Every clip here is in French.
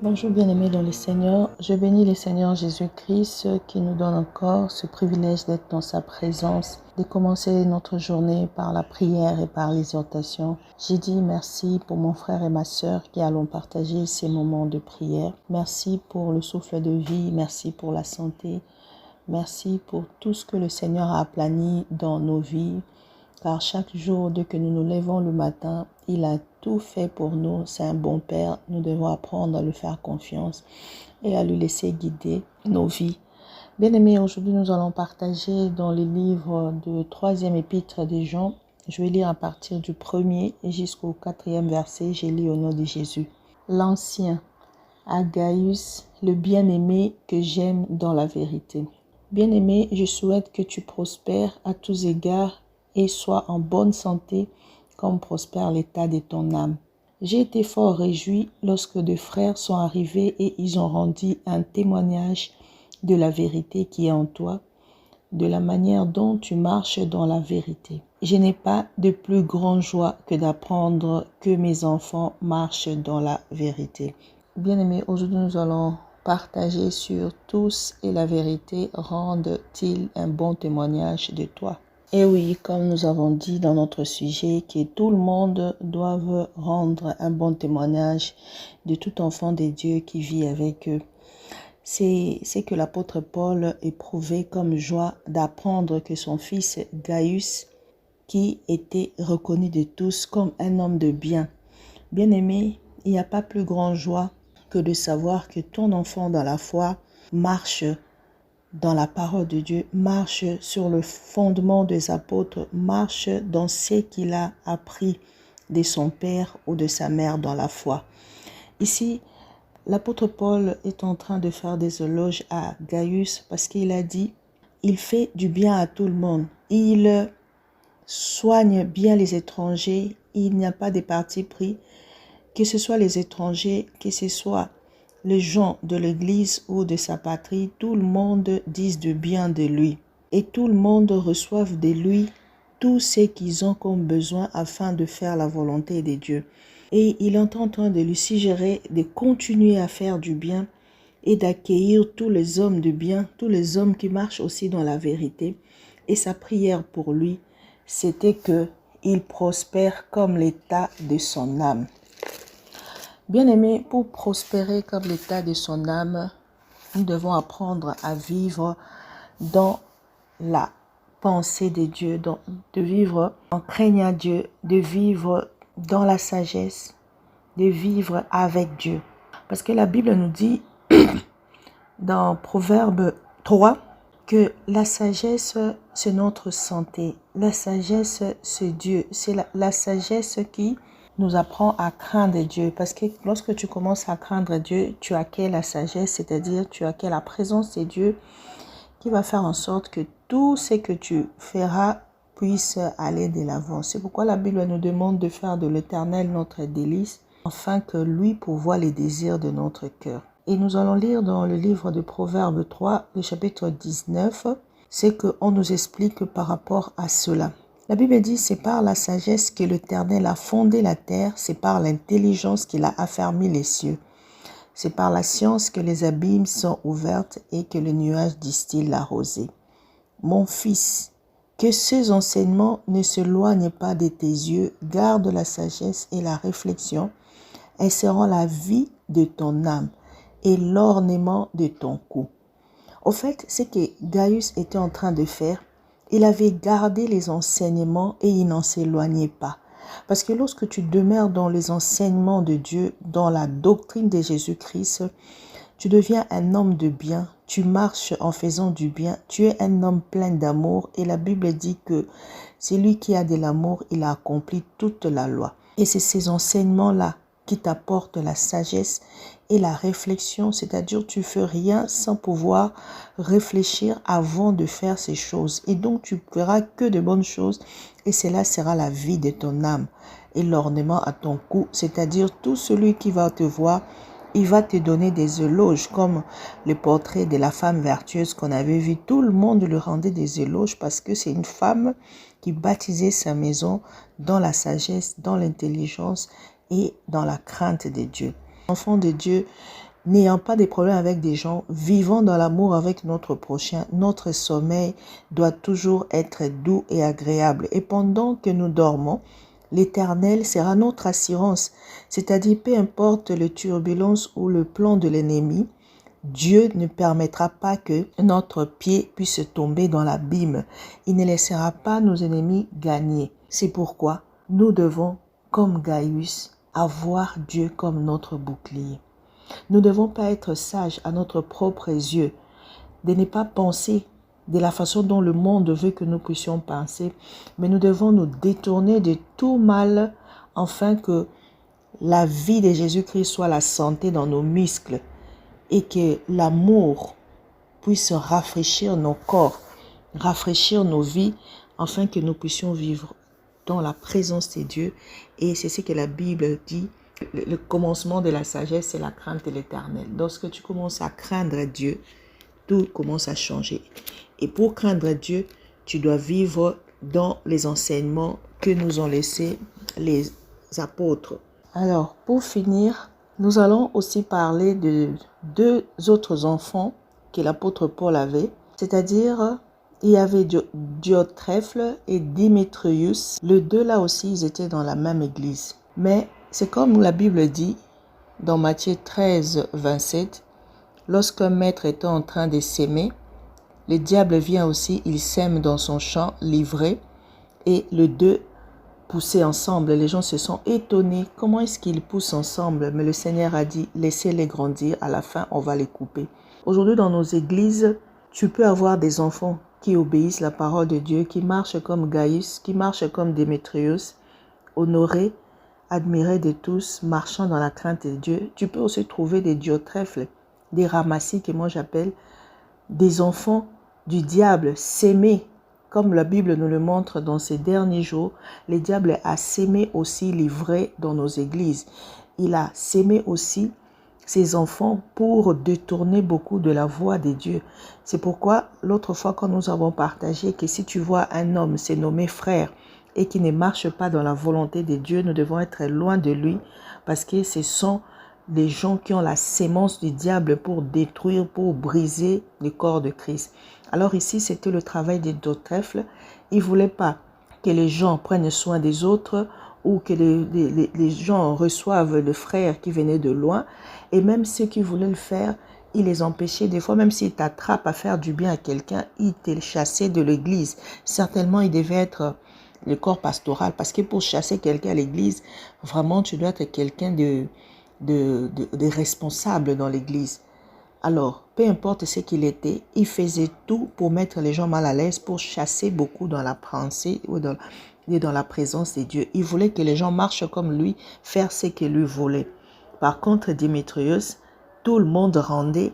Bonjour bien-aimés dans le Seigneur, je bénis le Seigneur Jésus-Christ qui nous donne encore ce privilège d'être dans sa présence, de commencer notre journée par la prière et par l'exhortation. J'ai dit merci pour mon frère et ma sœur qui allons partager ces moments de prière. Merci pour le souffle de vie, merci pour la santé, merci pour tout ce que le Seigneur a aplani dans nos vies. Car chaque jour, dès que nous nous levons le matin, il a tout fait pour nous. C'est un bon Père. Nous devons apprendre à lui faire confiance et à lui laisser guider nos vies. Bien-aimés, aujourd'hui, nous allons partager dans le livre de 3e épître de Jean. Je vais lire à partir du 1er jusqu'au 4e verset. J'ai lu au nom de Jésus. L'ancien, à Gaius, le bien-aimé que j'aime dans la vérité. Bien-aimé, je souhaite que tu prospères à tous égards et sois en bonne santé comme prospère l'état de ton âme. J'ai été fort réjoui lorsque deux frères sont arrivés et ils ont rendu un témoignage de la vérité qui est en toi, de la manière dont tu marches dans la vérité. Je n'ai pas de plus grande joie que d'apprendre que mes enfants marchent dans la vérité. Bien-aimés, aujourd'hui nous allons partager sur tous et la vérité rendent-ils un bon témoignage de toi. Et oui, comme nous avons dit dans notre sujet, que tout le monde doit rendre un bon témoignage de tout enfant de Dieu qui vit avec eux. C'est que l'apôtre Paul éprouvait comme joie d'apprendre que son fils Gaius, qui était reconnu de tous comme un homme de bien. Bien-aimé, il n'y a pas plus grande joie que de savoir que ton enfant dans la foi marche dans la parole de Dieu, marche sur le fondement des apôtres, marche dans ce qu'il a appris de son père ou de sa mère dans la foi. Ici, l'apôtre Paul est en train de faire des éloges à Gaius parce qu'il a dit, il fait du bien à tout le monde, il soigne bien les étrangers, il n'y a pas de parti pris, que ce soit les étrangers, que ce soit les gens de l'église ou de sa patrie, tout le monde dise du bien de lui. Et tout le monde reçoive de lui tout ce qu'ils ont comme besoin afin de faire la volonté de Dieu. Et il est en train de lui suggérer de continuer à faire du bien et d'accueillir tous les hommes de bien, tous les hommes qui marchent aussi dans la vérité. Et sa prière pour lui, c'était qu'il prospère comme l'état de son âme. Bien-aimé, pour prospérer comme l'état de son âme, nous devons apprendre à vivre dans la pensée de Dieu, de vivre en craignant Dieu, de vivre dans la sagesse, de vivre avec Dieu. Parce que la Bible nous dit dans Proverbe 3 que la sagesse, c'est notre santé. La sagesse, c'est Dieu. C'est la sagesse qui nous apprend à craindre Dieu. Parce que lorsque tu commences à craindre Dieu, tu acquiers la sagesse, c'est-à-dire tu acquiers la présence de Dieu qui va faire en sorte que tout ce que tu feras puisse aller de l'avant. C'est pourquoi la Bible nous demande de faire de l'Éternel notre délice, afin que lui pourvoie les désirs de notre cœur. Et nous allons lire dans le livre de Proverbe 3, le chapitre 19, c'est qu'on nous explique par rapport à cela. La Bible dit, c'est par la sagesse que l'Éternel a fondé la terre, c'est par l'intelligence qu'il a affermi les cieux. C'est par la science que les abîmes sont ouvertes et que les nuages distillent la rosée. Mon fils, que ces enseignements ne s'éloignent pas de tes yeux, garde la sagesse et la réflexion, elles seront la vie de ton âme et l'ornement de ton cou. Au fait, ce que Gaius était en train de faire, il avait gardé les enseignements et il n'en s'éloignait pas. Parce que lorsque tu demeures dans les enseignements de Dieu, dans la doctrine de Jésus-Christ, tu deviens un homme de bien, tu marches en faisant du bien, tu es un homme plein d'amour et la Bible dit que celui qui a de l'amour, il a accompli toute la loi. Et c'est ces enseignements-là qui t'apportent la sagesse et la réflexion, c'est-à-dire tu fais rien sans pouvoir réfléchir avant de faire ces choses. Et donc tu feras que de bonnes choses et cela sera la vie de ton âme et l'ornement à ton cou, c'est-à-dire tout celui qui va te voir, il va te donner des éloges comme le portrait de la femme vertueuse qu'on avait vu. Tout le monde lui rendait des éloges parce que c'est une femme qui baptisait sa maison dans la sagesse, dans l'intelligence et dans la crainte de Dieu. Enfant de Dieu n'ayant pas de problèmes avec des gens, vivant dans l'amour avec notre prochain. Notre sommeil doit toujours être doux et agréable. Et pendant que nous dormons, l'Éternel sera notre assurance. C'est-à-dire, peu importe les turbulences ou le plan de l'ennemi, Dieu ne permettra pas que notre pied puisse tomber dans l'abîme. Il ne laissera pas nos ennemis gagner. C'est pourquoi nous devons, comme Gaius, avoir Dieu comme notre bouclier. Nous ne devons pas être sages à notre propre yeux, de ne pas penser de la façon dont le monde veut que nous puissions penser, mais nous devons nous détourner de tout mal afin que la vie de Jésus-Christ soit la santé dans nos muscles et que l'amour puisse rafraîchir nos corps, rafraîchir nos vies afin que nous puissions vivre dans la présence de Dieu. Et c'est ce que la Bible dit. Le commencement de la sagesse, c'est la crainte de l'Éternel. Lorsque tu commences à craindre Dieu, tout commence à changer. Et pour craindre Dieu, tu dois vivre dans les enseignements que nous ont laissés les apôtres. Alors, pour finir, nous allons aussi parler de deux autres enfants que l'apôtre Paul avait, c'est-à-dire il y avait Diotrephe et Démétrius. Les deux là aussi, ils étaient dans la même église. Mais c'est comme la Bible dit dans Matthieu 13, 27, lorsqu'un maître est en train de s'aimer, le diable vient aussi, il sème dans son champ livré et les deux poussaient ensemble. Les gens se sont étonnés. Comment est-ce qu'ils poussent ensemble? Mais le Seigneur a dit, laissez-les grandir. À la fin, on va les couper. Aujourd'hui, dans nos églises, tu peux avoir des enfants qui obéissent la parole de Dieu, qui marchent comme Gaius, qui marchent comme Démétrius, honorés, admirés de tous, marchant dans la crainte de Dieu. Tu peux aussi trouver des Diotrephes, des ramassis que moi j'appelle des enfants du diable, s'aimer. Comme la Bible nous le montre dans ces derniers jours, le diable a sémé aussi l'ivraie dans nos églises. Il a sémé aussi ses enfants pour détourner beaucoup de la voie de Dieu. C'est pourquoi l'autre fois quand nous avons partagé que si tu vois un homme se nommer frère et qui ne marche pas dans la volonté de Dieu, nous devons être loin de lui parce que ce sont les gens qui ont la sémence du diable pour détruire, pour briser le corps de Christ. Alors ici, c'était le travail des Diotrephes. Ils ne voulaient pas que les gens prennent soin des autres ou que les gens reçoivent le frère qui venait de loin. Et même ceux qui voulaient le faire, ils les empêchaient. Des fois, même s'ils t'attrapent à faire du bien à quelqu'un, ils te chassaient de l'église. Certainement, il devait être le corps pastoral. Parce que pour chasser quelqu'un à l'église, vraiment, tu dois être quelqu'un de responsable dans l'église. Alors, peu importe ce qu'il était, il faisait tout pour mettre les gens mal à l'aise, pour chasser beaucoup dans la pensée ou dans la présence de Dieu. Il voulait que les gens marchent comme lui, faire ce que lui voulait. Par contre, Démétrius, tout le monde rendait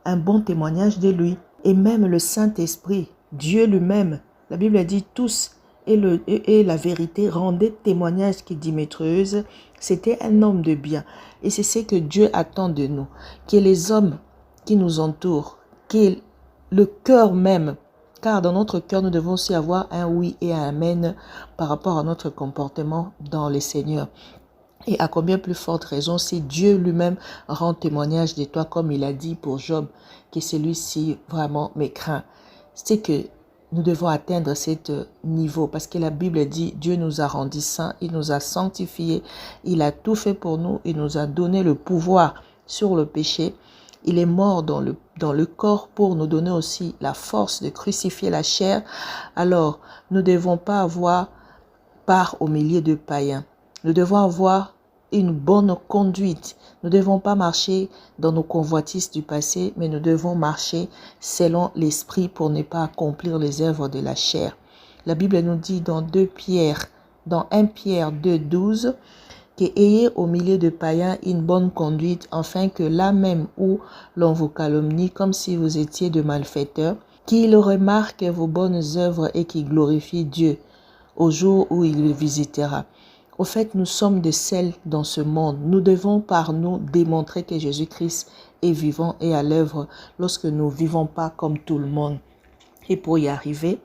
un bon témoignage de lui. Et même le Saint-Esprit, Dieu lui-même, la Bible dit tous, et la vérité rendait témoignage que Démétrius, c'était un homme de bien. Et c'est ce que Dieu attend de nous, que les hommes qui nous entourent, que le cœur même, car dans notre cœur, nous devons aussi avoir un oui et un amen par rapport à notre comportement dans le Seigneur. Et à combien plus forte raison si Dieu lui-même rend témoignage de toi, comme il a dit pour Job, que celui-ci vraiment me craint. C'est que nous devons atteindre ce niveau parce que la Bible dit Dieu nous a rendus saints, il nous a sanctifiés, il a tout fait pour nous, il nous a donné le pouvoir sur le péché. Il est mort dans le corps pour nous donner aussi la force de crucifier la chair. Alors, nous ne devons pas avoir part au milieu de païens. Nous devons avoir une bonne conduite. Nous ne devons pas marcher dans nos convoitises du passé, mais nous devons marcher selon l'esprit pour ne pas accomplir les œuvres de la chair. La Bible nous dit dans 1 Pierre 2, 12, que ayez au milieu de païens une bonne conduite, afin que là même où l'on vous calomnie comme si vous étiez de malfaiteurs, qu'il remarque vos bonnes œuvres et qu'il glorifie Dieu au jour où il le visitera. Au fait, nous sommes des sels dans ce monde. Nous devons par nous démontrer que Jésus-Christ est vivant et à l'œuvre lorsque nous ne vivons pas comme tout le monde. Et pour y arriver,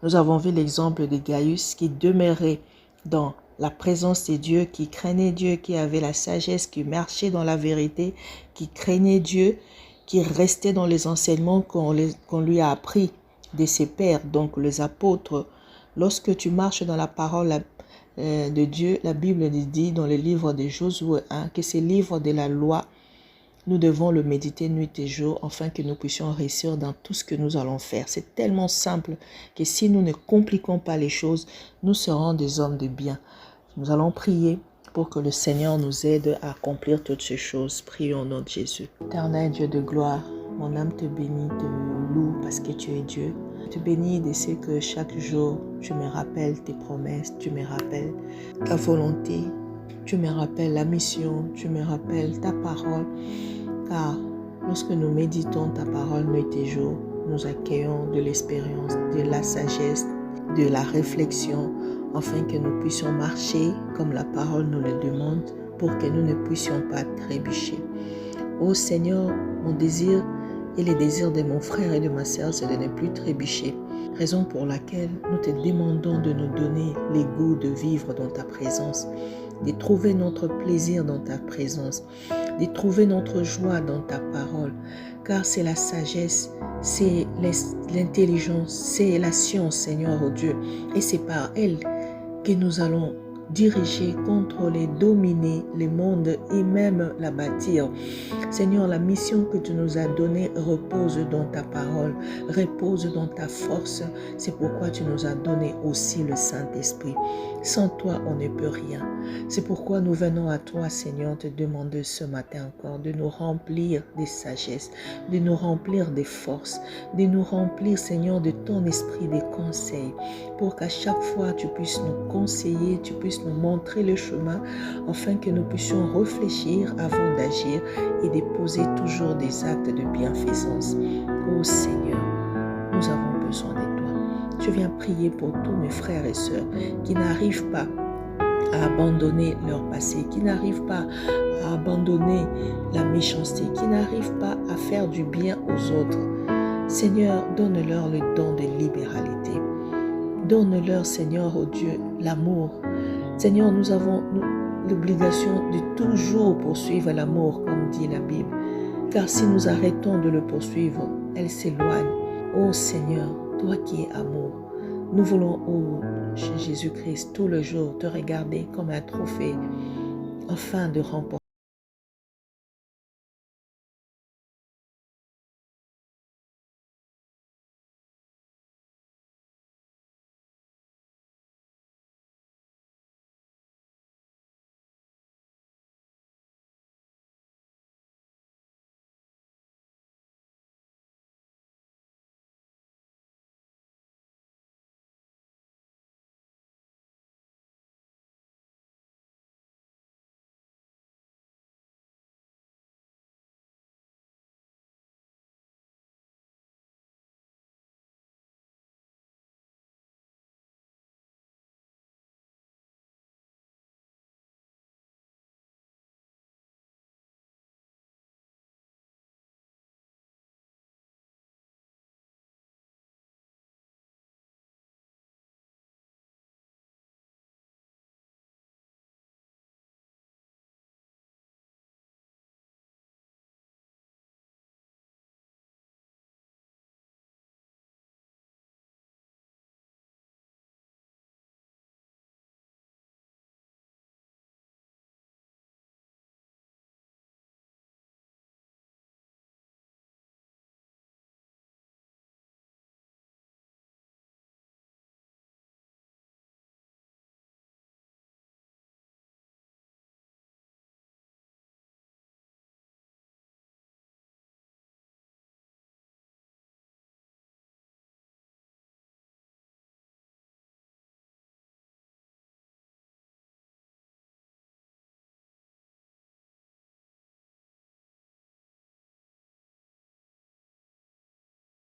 nous avons vu l'exemple de Gaius qui demeurait dans la présence de Dieu, qui craignait Dieu, qui avait la sagesse, qui marchait dans la vérité, qui craignait Dieu, qui restait dans les enseignements qu'on lui a appris de ses pères, donc les apôtres. Lorsque tu marches dans la parole de Dieu, la Bible dit dans le livre de Josué 1 que ce livre de la loi, nous devons le méditer nuit et jour afin que nous puissions réussir dans tout ce que nous allons faire. C'est tellement simple que si nous ne compliquons pas les choses, nous serons des hommes de bien. Nous allons prier pour que le Seigneur nous aide à accomplir toutes ces choses. Prions au nom de Jésus. Éternel Dieu de gloire, mon âme te bénit, te loue parce que tu es Dieu. Je te bénis de ce que chaque jour, tu me rappelles tes promesses, tu me rappelles ta volonté, tu me rappelles la mission, tu me rappelles ta parole. Car lorsque nous méditons ta parole nuit et jour, nous accueillons de l'expérience, de la sagesse, de la réflexion, afin que nous puissions marcher comme la parole nous le demande, pour que nous ne puissions pas trébucher. Ô Seigneur, mon désir et les désirs de mon frère et de ma sœur, c'est de ne plus trébucher. Raison pour laquelle nous te demandons de nous donner les goûts de vivre dans ta présence, de trouver notre plaisir dans ta présence, de trouver notre joie dans ta parole, car c'est la sagesse, c'est l'intelligence, c'est la science, Seigneur, oh Dieu, et c'est par elle que nous allons diriger, contrôler, dominer le monde et même la bâtir. Seigneur, la mission que tu nous as donnée repose dans ta parole, repose dans ta force. C'est pourquoi tu nous as donné aussi le Saint-Esprit. Sans toi, on ne peut rien. C'est pourquoi nous venons à toi, Seigneur, te demander ce matin encore de nous remplir de sagesse, de nous remplir de force, de nous remplir, Seigneur, de ton esprit de conseil, pour qu'à chaque fois tu puisses nous conseiller, tu puisses nous montrer le chemin, afin que nous puissions réfléchir avant d'agir et de poser toujours des actes de bienfaisance. Ô Seigneur, nous avons besoin de toi. Je viens prier pour tous mes frères et sœurs qui n'arrivent pas à abandonner leur passé, qui n'arrivent pas à abandonner la méchanceté, qui n'arrivent pas à faire du bien aux autres. Seigneur, donne-leur le don de libéralité. Donne-leur, Seigneur, oh Dieu, l'amour. Seigneur, nous avons l'obligation de toujours poursuivre l'amour, comme dit la Bible. Car si nous arrêtons de le poursuivre, elle s'éloigne. Ô Seigneur, toi qui es amour, nous voulons, ô Jésus-Christ, tout le jour te regarder comme un trophée, afin de remporter.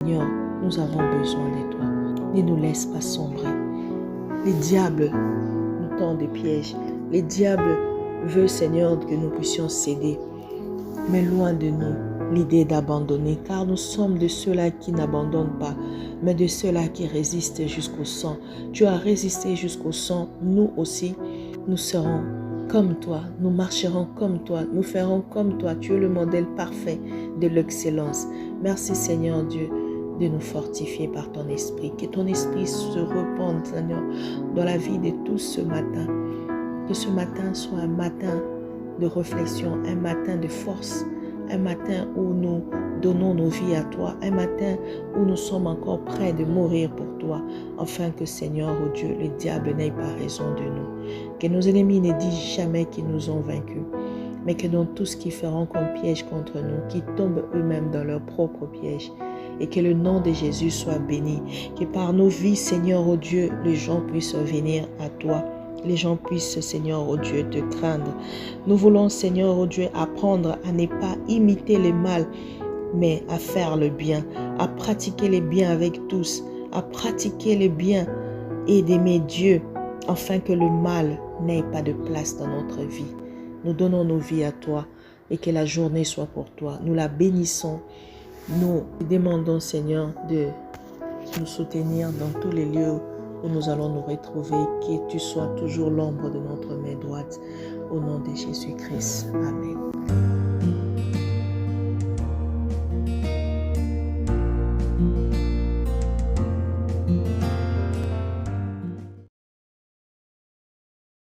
Seigneur, nous avons besoin de toi. Ne nous laisse pas sombrer. Les diables nous tendent des pièges. Les diables veulent, Seigneur, que nous puissions céder. Mais loin de nous l'idée d'abandonner, car nous sommes de ceux-là qui n'abandonnent pas, mais de ceux-là qui résistent jusqu'au sang. Tu as résisté jusqu'au sang, nous aussi. nous serons comme toi, nous marcherons comme toi, nous ferons comme toi. Tu es le modèle parfait de l'excellence. Merci Seigneur Dieu de nous fortifier par ton esprit. Que ton esprit se répande, Seigneur, dans la vie de tous ce matin. Que ce matin soit un matin de réflexion, un matin de force, un matin où nous donnons nos vies à toi, un matin où nous sommes encore prêts de mourir pour toi, afin que Seigneur, oh Dieu, le diable n'ait pas raison de nous. Que nos ennemis ne disent jamais qu'ils nous ont vaincus, mais que dans tout ce qu'ils feront comme piège contre nous, qu'ils tombent eux-mêmes dans leur propre piège. Et que le nom de Jésus soit béni. Que par nos vies, Seigneur, oh Dieu, les gens puissent venir à toi. Les gens puissent, Seigneur, oh Dieu, te craindre. Nous voulons, Seigneur, oh Dieu, apprendre à ne pas imiter le mal, mais à faire le bien, à pratiquer le bien avec tous, à pratiquer le bien et d'aimer Dieu, afin que le mal n'ait pas de place dans notre vie. Nous donnons nos vies à toi et que la journée soit pour toi. Nous la bénissons. Nous demandons, Seigneur, de nous soutenir dans tous les lieux où nous allons nous retrouver, que tu sois toujours l'ombre de notre main droite. Au nom de Jésus-Christ. Amen.